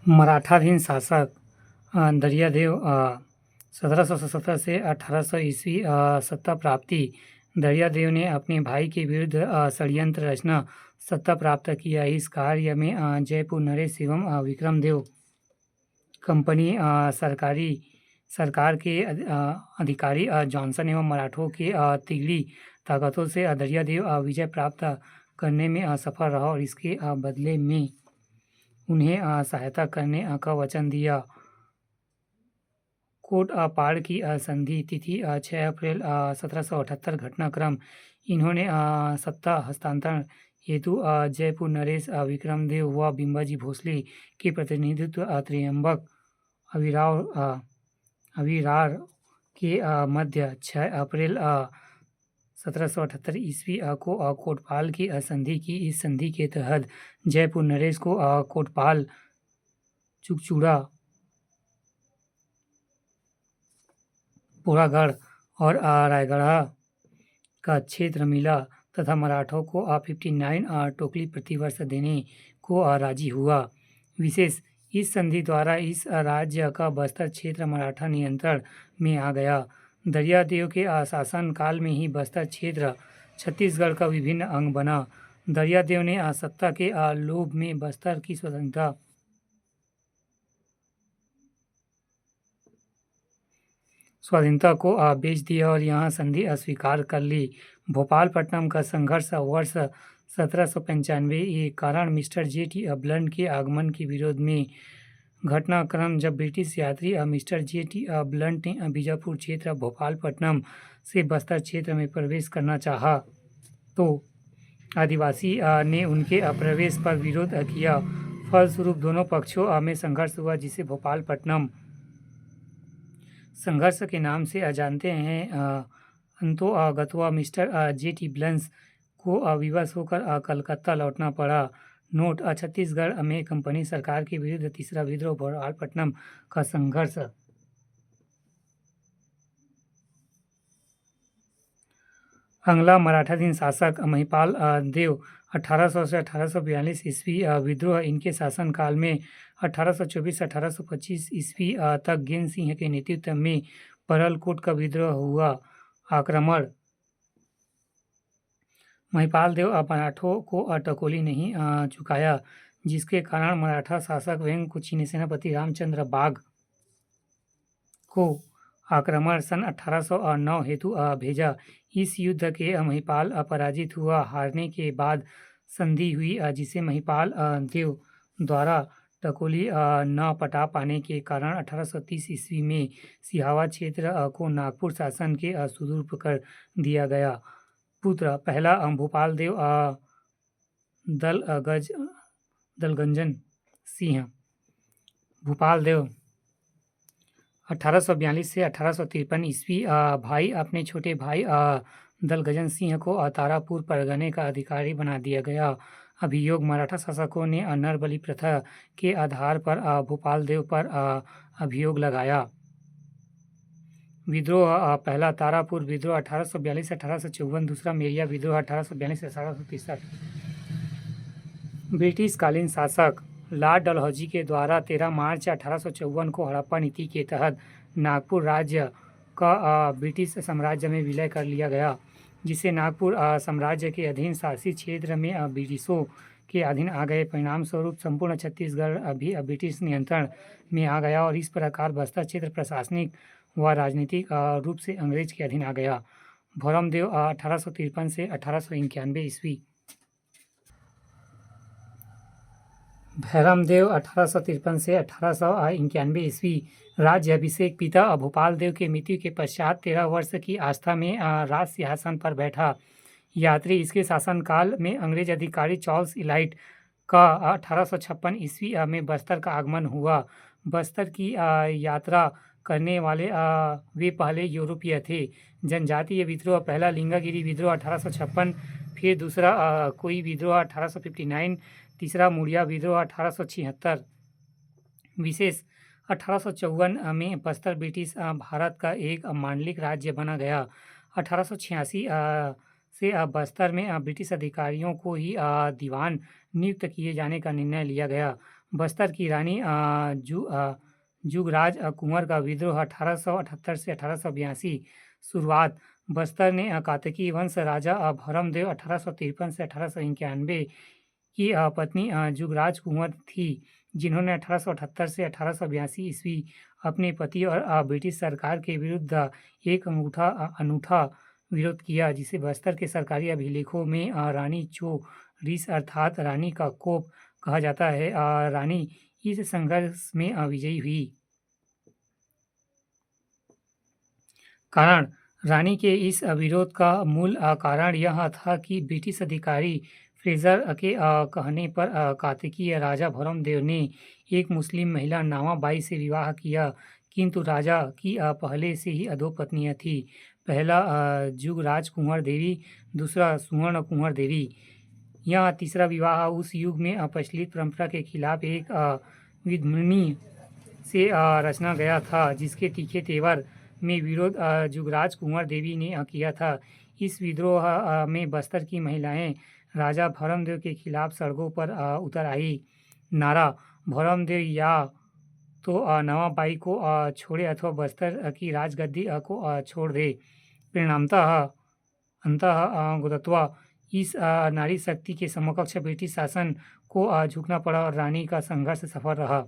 मराठाधीन शासक दर्यादेव 1777 से 1800 ईस्वी सत्ता प्राप्ति। दर्यादेव ने अपने भाई के विरुद्ध षड्यंत्र रचना सत्ता प्राप्त किया। इस कार्य में जयपुर नरेश एवं विक्रमदेव कंपनी सरकार के अधिकारी जॉनसन एवं मराठों के तिगड़ी ताकतों से दर्यादेव विजय प्राप्त करने में असफल रहा और इसके बदले में उन्हें सहायता करने का वचन दिया। कोटपाड़ की संधि तिथि 6 अप्रैल 1778 घटनाक्रम। इन्होंने सत्ता हस्तांतरण हेतु जयपुर नरेश विक्रमदेव व बिंबाजी भोसले के प्रतिनिधित्व त्र्यंबक अविरार के मध्य 6 अप्रैल 1778 ईस्वी को कोटपाल की संधि की। इस संधि के तहत जयपुर नरेश को कोटपाल, चुगचुड़ा, पोरागढ़ और रायगढ़ का क्षेत्र मिला तथा मराठों को 59 टोकली प्रतिवर्ष देने को राजी हुआ। विशेष इस संधि द्वारा इस राज्य का बस्तर क्षेत्र मराठा नियंत्रण में आ गया। दर्यादेव के शासन काल में ही बस्तर क्षेत्र छत्तीसगढ़ का विभिन्न अंग बना। दर्यादेव ने सत्ता के लोभ में बस्तर की स्वाधीनता को बेच दिया और यहाँ संधि अस्वीकार कर ली। भोपालपट्टनम का संघर्ष वर्ष 1795 के कारण मिस्टर जे.टी. ब्लंट के आगमन के विरोध में। घटनाक्रम: जब ब्रिटिश यात्री मिस्टर जे.टी. ब्लंट ने बीजापुर क्षेत्र भोपालपट्टनम से बस्तर क्षेत्र में प्रवेश करना चाहा तो आदिवासी ने उनके प्रवेश पर विरोध किया। फलस्वरूप दोनों पक्षों में संघर्ष हुआ, जिसे भोपालपट्टनम संघर्ष के नाम से जानते हैं। अंतोगत्वा मिस्टर जे.टी. ब्लंट को विवश होकर कलकत्ता लौटना पड़ा। नोट: छत्तीसगढ़ में कंपनी सरकार के विरुद्ध तीसरा विद्रोह, भोपालपट्टनम का संघर्ष। अगला मराठाधीन शासक महिपाल देव 1800 से 1842 ईस्वी विद्रोह। इनके शासनकाल में 1824 से 1825 ईस्वी तक गेंद सिंह के नेतृत्व में परलकोट का विद्रोह हुआ। आक्रमण: महिपाल देव मराठों को टकोली नहीं चुकाया, जिसके कारण मराठा शासक वेंग चीनी सेनापति रामचंद्र बाग को आक्रमण सन 1809 हेतु भेजा। इस युद्ध के महिपाल पराजित हुआ। हारने के बाद संधि हुई, जिसे महिपाल देव द्वारा टकोली न पटा पाने के कारण 1830 ईस्वी में सिहावा क्षेत्र को नागपुर शासन के सुपुर्द कर दिया गया। पुत्र: पहला भूपाल देव दलगंजन सिंह। भूपाल देव 1842 से 1853 ईस्वी। भाई: अपने छोटे भाई दलगंजन सिंह को तारापुर परगने का अधिकारी बना दिया गया। अभियोग: मराठा शासकों ने नरबलि प्रथा के आधार पर भूपाल देव पर अभियोग लगाया। विद्रोह: पहला तारापुर विद्रोह 1842 से 1854, दूसरा मेरिया विद्रोह 1842 से 1863। ब्रिटिशकालीन शासक लॉर्ड डलहौजी के द्वारा 13 मार्च 1854 को हड़प्पा नीति के तहत नागपुर राज्य का ब्रिटिश साम्राज्य में विलय कर लिया गया, जिसे नागपुर साम्राज्य के अधीन शासित क्षेत्र में ब्रिटिशों के अधीन आ गए। परिणाम स्वरूप संपूर्ण छत्तीसगढ़ भी ब्रिटिश नियंत्रण में आ गया और इस प्रकार बस्तर क्षेत्र प्रशासनिक व राजनीतिक रूप से अंग्रेज के अधीन आ गया। भौरमदेव 1853 से 1891 ईस्वी। भैरमदेव 1853 से 1891 ईस्वी। राज्य अभिषेक: पिता भूपाल देव के मृत्यु के पश्चात 13 वर्ष की आस्था में राज सिंहासन पर बैठा। यात्री: इसके शासनकाल में अंग्रेज अधिकारी चार्ल्स इलाइट का 1856 ईस्वी में बस्तर का आगमन हुआ। बस्तर की यात्रा करने वाले वे पहले यूरोपीय थे। जनजातीय विद्रोह: पहला लिंगागिरी विद्रोह 1856, फिर दूसरा कोई विद्रोह 1859, तीसरा मुड़िया विद्रोह 1876। विशेष: 1854 में बस्तर ब्रिटिश भारत का एक मांडलिक राज्य बना गया। 1886 से बस्तर में ब्रिटिश अधिकारियों को ही दीवान नियुक्त किए जाने का निर्णय लिया गया। बस्तर की रानी जुगराज कुंवर का विद्रोह 1878 से 1882। शुरुआत बस्तर ने कातकी वंश राजा भरमदेव 1853 से 1891 की पत्नी जुगराज कुंवर थी, जिन्होंने 1878 से 1882 ईस्वी अपने पति और ब्रिटिश सरकार के विरुद्ध एक अनूठा विरोध किया, जिसे बस्तर के सरकारी अभिलेखों में रानी चो रिस अर्थात रानी का कोप कहा जाता है। रानी इस संघर्ष में विजयी हुई। कारण रानी के इस विरोध का मूल कारण यह था कि ब्रिटिश अधिकारी फ्रेजर के कहने पर कातकीय राजा भरमदेव ने एक मुस्लिम महिला नामा बाई से विवाह किया, किंतु राजा की पहले से ही दो पत्नियां थीं। पहला जुगराज कुंवर देवी, दूसरा सुवर्ण कुंवर देवी। यह तीसरा विवाह उस युग में प्रचलित परंपरा के खिलाफ एक विध्वंसनी से रचना गया था, जिसके तीखे तेवर में विरोध जुगराज कुंवर देवी ने किया था। इस विद्रोह में बस्तर की महिलाएं राजा भरमदेव के खिलाफ सड़कों पर उतर आई। नारा भरमदेव या तो नवाबाई को छोड़े अथवा बस्तर की राजगद्दी को छोड़ दे। परिणामतः अंततः इस नारी शक्ति के समकक्ष ब्रिटिश शासन को झुकना पड़ा और रानी का संघर्ष सफल रहा।